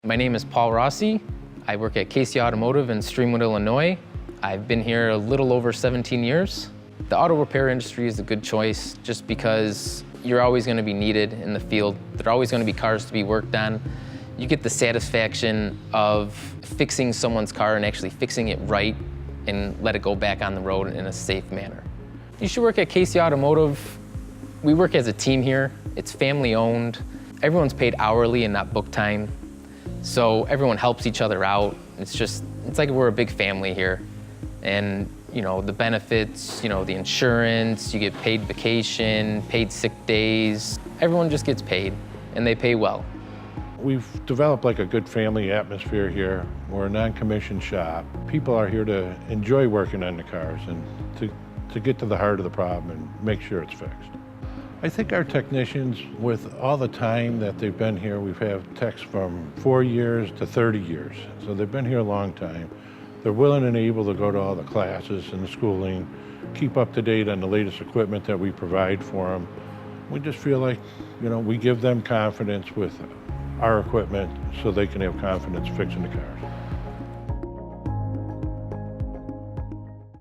My name is Paul Rossi. I work at Casey Automotive in Streamwood, Illinois. I've been here a little over 17 years. The auto repair industry is a good choice just because you're always going to be needed in the field. There are always going to be cars to be worked on. You get the satisfaction of fixing someone's car and actually fixing it right and let it go back on the road in a safe manner. You should work at Casey Automotive. We work as a team here. It's family owned. Everyone's paid hourly and not book time. So everyone helps each other out. It's like we're a big family here. And the benefits, the insurance, you get paid vacation, paid sick days. Everyone just gets paid and they pay well. We've developed like a good family atmosphere here. We're a non-commissioned shop. People are here to enjoy working on the cars and to get to the heart of the problem and make sure it's fixed. I think our technicians, with all the time that they've been here, we've had techs from 4 years to 30 years. So they've been here a long time. They're willing and able to go to all the classes and the schooling, keep up to date on the latest equipment that we provide for them. We just feel like, we give them confidence with our equipment so they can have confidence fixing the cars.